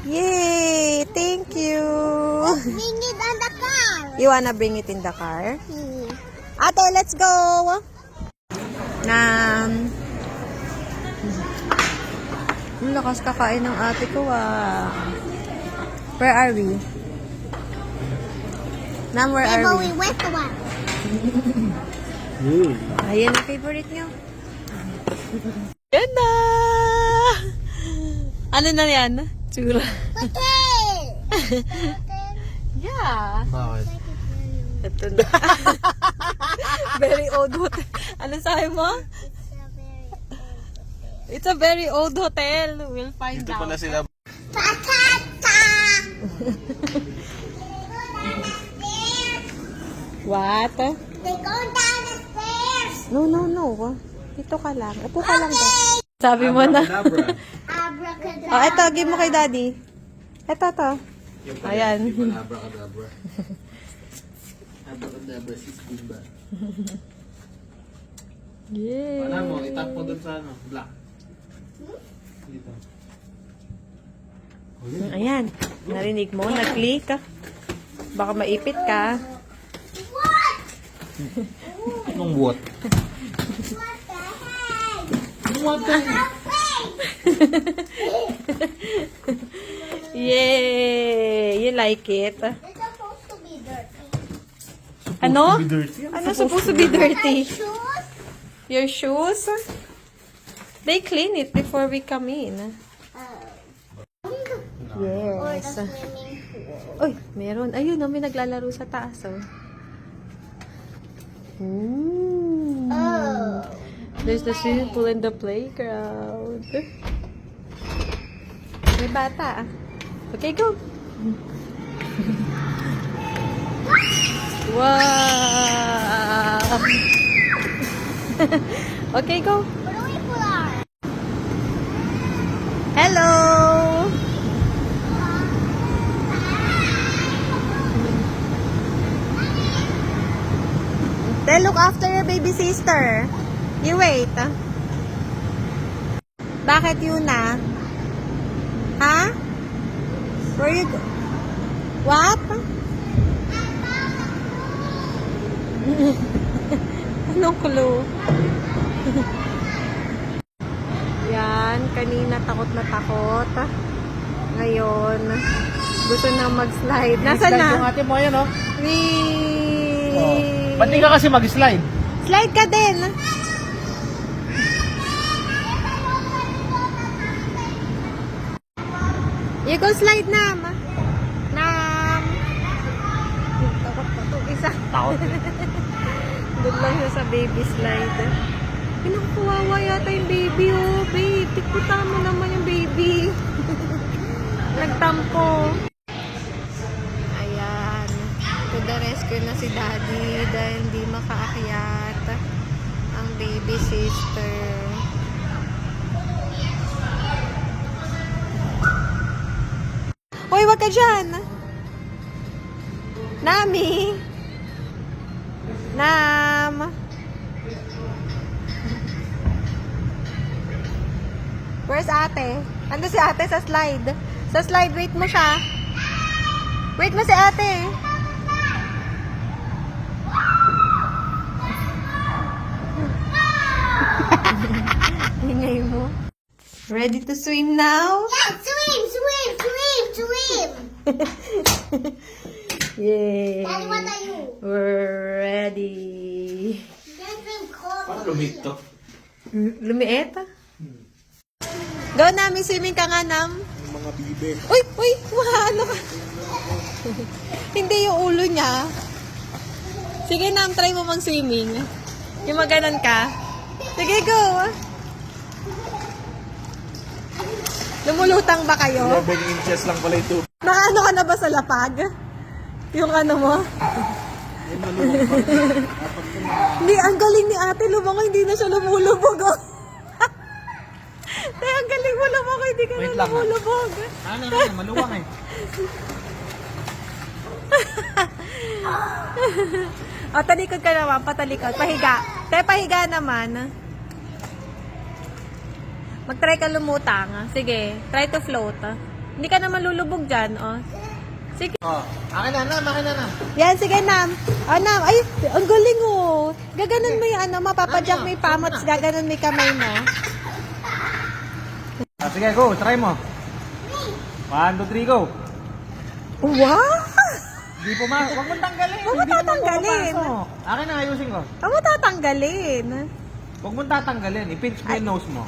Yay! Thank you! Bring it on the car. You wanna bring it in the car? Hmm. Ate, let's go! Ang lakas kakain ng ate ko Where are we? Where Yeah, are but we? we went to one. Ayan ang favorite nyo. Yan na! Ano na yan? Tsura. Hotel. Yeah. Bakit? Ito na. Very old hotel. Ano sabi mo? It's a very old hotel. We'll find Dito out. pala sila. Patata. What? They go down the stairs. No. Dito ka lang. Upo ka lang daw. Sabi mo na. Abracadabra. Oh, eto. Give mo kay daddy. Eto. Ayan. Abracadabra. Abracadabra, sis Bimba. Yay. Paano mo? Itap mo dun sa black. Dito. Ayan. Narinig mo? Nag-click. Baka maipit ka. What? Anong what? What the heck? Yay! You like it? It's supposed to be dirty. Ano? To be dirty? Ano supposed to be dirty? Shoes? Your shoes? They clean it before we come in. Or the Yes. swimming pool. Uy, meron. Ayun, may naglalaro sa taas, oh. Ooh. Oh. There's the swimming pool and the playground. May bata, ah. Okay, go. Wow. Okay, go. What do we pull our? Hello. Then look after your baby sister. You wait. Bakit yun na? Ha? Where you go? What? Anong clue? Yan, kanina takot na takot. Ngayon, gusto na mag-slide. Nasaan na? Yung ate mo, yan oh. Wee! Ba't di ka kasi mag-slide? Slide ka din. You go slide, Nam. Nam. Takot pa to. Isa. Takot. Doon lang siya sa baby slide. Pinakawawa yata yung baby, oh. Babe, tikuta mo naman yung baby. Nagtampo. Ayan. To the rescue na si daddy dahil hindi makaakyat ang baby sister. Hoy, wag ka dyan! Nami! Nam! Where's ate? Ando si ate sa slide. Sa slide, wait mo siya. Wait mo si ate. Hingay mo. Ready to swim now? Yeah, swim. Yay! Daddy, what are you? We're ready. Just drink coffee. Paano lumito? Lumiit? Go, Nami, swimming ka nga, Nam. Yung mga bibe. Uy! Ano ka? Hindi yung ulo niya. Sige, Nam, try mo mag-swimming. Yung maganon ka. Sige, go! Lumulutang ba kayo? 11 inches lang pala ito. Nakaano ka na ba sa lapag? Yung ano mo? Hindi, ang galing ni ate. Lumangoy, hindi na siya lumulubog. Oh. Tay, ang galing mo lumangoy, hindi ka Wait na lang, ha? lumulubog. Ano, maluwang eh. O, talikod ka naman, patalikod. Pahiga. Tay, pahiga naman. Mag-try ka lumutang. Sige, try to float. Hindi ka naman lulubog dyan, oh. Sige. Oh, akin na. Yan, sige, Nam. Oh, Nam. Ay, ang galing, oh. Gaganon mo yung ano, mapapadyak mo yung pamots, gaganon mo yung kamay mo. Sige, go. Try mo. 1, 2, 3, go. Wow! Hindi pumasok. Huwag mong tanggalin. Huwag mo Hindi naman tatanggalin. pumapasok. Akin na, ayusin ko. Huwag mo tatanggalin. Huwag mong tatanggalin. I-pinch mo yung nose mo.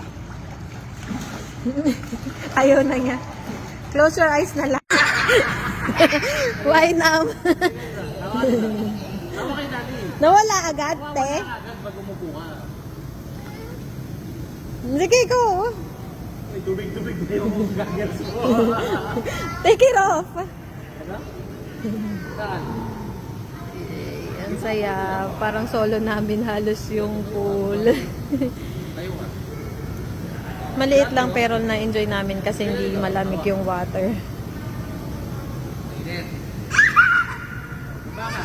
Ayaw na niya. Close your eyes na lang. Why, Nam? Nawala agad, te. Agad pag umupo ka. Sige, go. May tubig-tubig na yung goggles mo. Take it off. Saan? Ang saya. Parang solo namin halos yung pool. Tayo ka. Maliit lang pero na-enjoy namin kasi hindi malamig yung water. Init. Baba ka.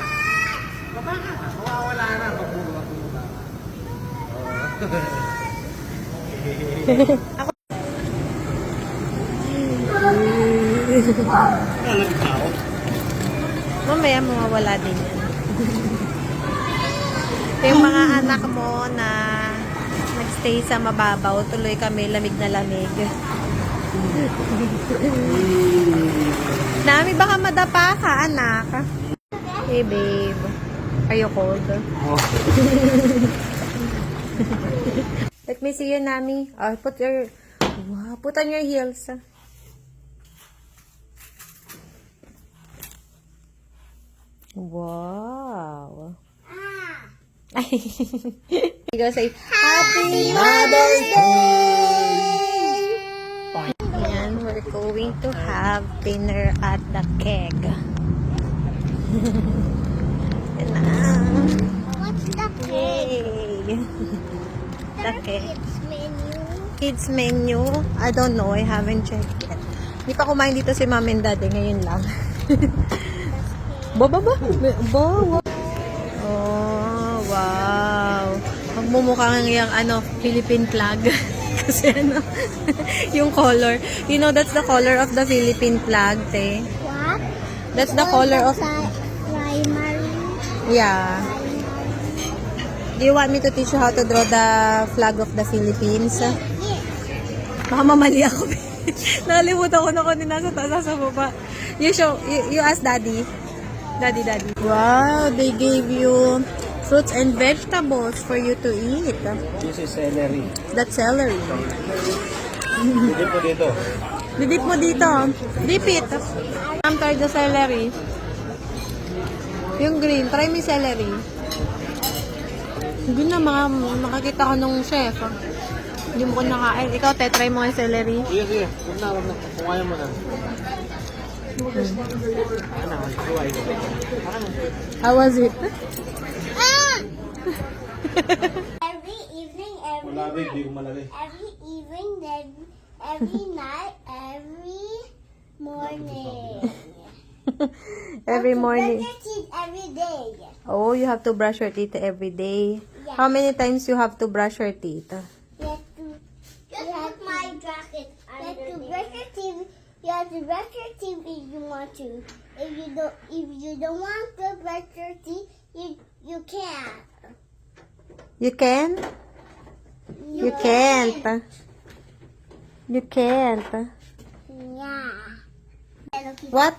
Baba ka. Mawawala na pag bumaba. Mamaya mawawala din yan. Yung mga anak mo na nagstay sa mababaw, tuloy kami lamig na lamig. Nami, baka madapa ka, anak. Hey, babe. Are you cold? Let me see you, Nami. Oh, put on your heels. Wow. You go say, Happy Mother's Day! Ayan, we're going to have dinner at the keg. Yan na. What's the Yay! The keg. kids menu? Kids menu? I don't know. I haven't checked yet. Hindi pa kumain dito si mom and dad eh. Ngayon lang. Ba? Oh, wow. Magmumukha yung ano, Philippine flag. Kasi ano, yung color. You know, that's the color of the Philippine flag, te. What? That's the color of... Primary. Yeah. Do you want me to teach you how to draw the flag of the Philippines? Yes. Baka mamali ako. Nakalimutan ko na kung nasa taas sa baba. You ask daddy. Daddy. Wow, they gave you fruits and vegetables for you to eat. This is celery. That's celery. Dito po dito. Didip mo dito. Dip it. I'm tired the celery. Yung green. Try mo yung celery. Hindi na makakita ko nung chef. Hindi mo ko nakain. Ikaw, te, try mo yung celery. Sige. Huwag na. Kung kaya mo na. Ayan na. Magsuway. How was it? Every evening, every Wala, babe. night. Di ko malagay. Every evening, then every night, every morning. Every Have to morning. brush your teeth every day. Oh, you have to brush your teeth every day. Yeah. How many times you have to brush your teeth? You have to. Just put my jacket. You have to brush your teeth. You have to brush your teeth if you want to. If you don't want to brush your teeth, you can't. You can? You can't. You can't. Yeah. What?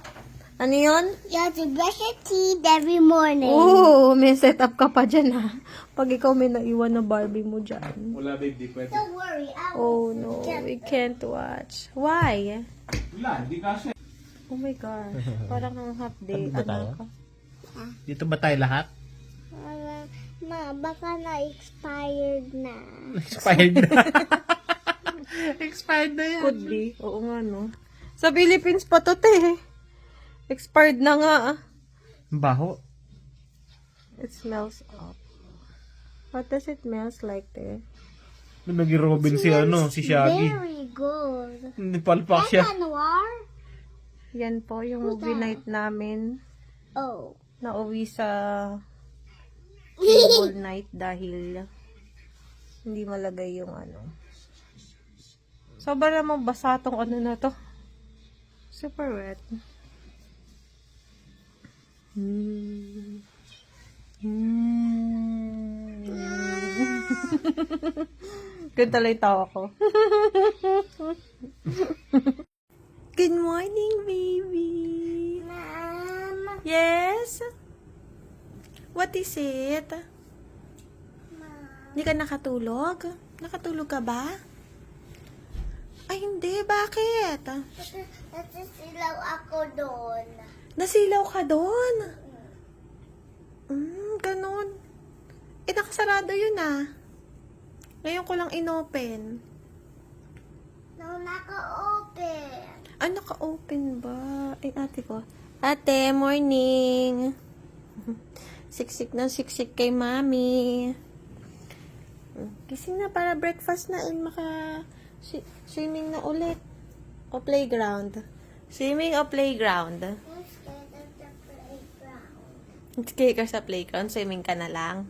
Ano yun? You have to brush your teeth every morning. Oh, may setup ka pa dyan ha. Pag ikaw may naiwan na Barbie mo dyan. Wala, babe. Di pwede. Don't worry. I Oh will no, get we can't watch. Why? Wala. Hindi kasi. Oh my gosh. Parang ang half day. Ano ba tayo? Ano ka? Dito ba tayo lahat? Ma, baka na-expired na. Expired na. Expired na yan. Could be. Oo nga no. Sa Philippines pa to te. Expired na nga. Baho. It smells up. What does it smells like te? Nag-Robin si Shaggy. Very good. Hindi palpak siya. Anwar? Yan po yung movie night namin. Oh. Nauwi sa table night dahil hindi malagay yung ano. Sobra namang basa tong ano na to. Super wet. Ganda lang yung tawa ko. Good morning, baby. Mom. Yes? What is it? Mom. Hindi ka nakatulog? Nakatulog ka ba? Ay, hindi. Bakit? Nasisilaw ako doon. Nasilaw ka doon? Ganun. Eh, nakasarado yun ah. Ngayon ko lang inopen. No, naka-open. Ah, naka-open ba? Eh, ate ko. Ate, morning. Siksik na siksik kay mami. Gising na para breakfast na and swimming na ulit. O playground. Swimming o playground? I'm scared of the playground. Sige ka sa playground, swimming ka na lang.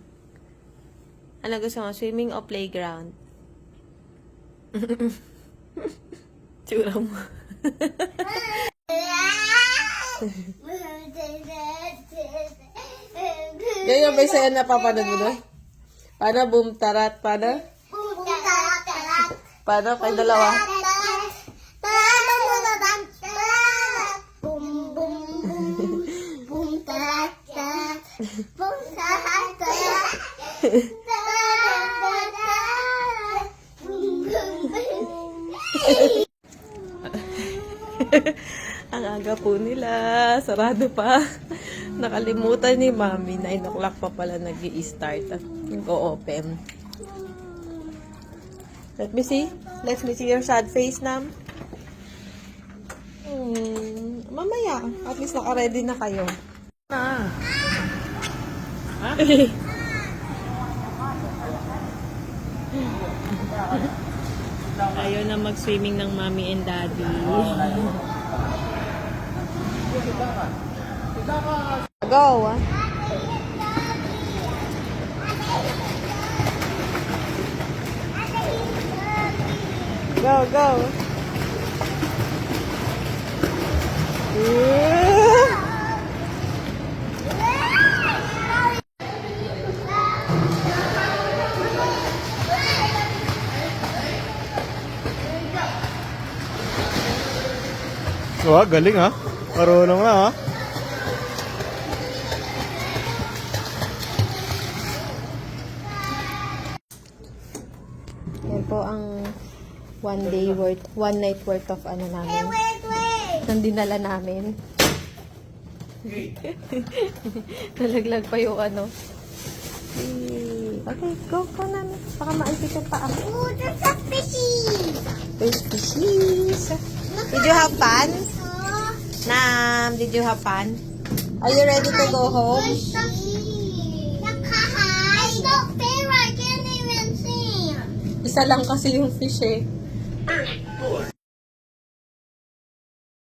Ano gusto mo, swimming o playground? Tsura mo. Ganyan ba sa'yo napapanood mo doon? Paano boom tarat? Paano? Paano kay dalawa? Boom, boom, boom. Boom, tarat, tarat. Boom, tarat, tarat. Boom, boom, boom. Ang aga po nila. Sarado pa. Nakalimutan ni Mami. 9 o'clock pa pala nag-i-start. Nag-o-open. Let me see. Let me see your sad face, Nam. Mamaya. At least naka-ready na kayo. Ha? Ayaw na mag-swimming ng Mommy and Daddy. Go! Go, go! Oh, galing ha. Marunong na ha. Yan po ang one night worth of ano namin. Wait. Nang dinala namin. Nalaglag pa yung ano. Okay, go namin. Baka maalpit yung paa. Oh, there's a fishy. There's fishies. Did you have fun? Nam, did you have fun? Are you ready to go home? Nakahay. Look there, I can't even see. Isa lang kasi yung fish eh.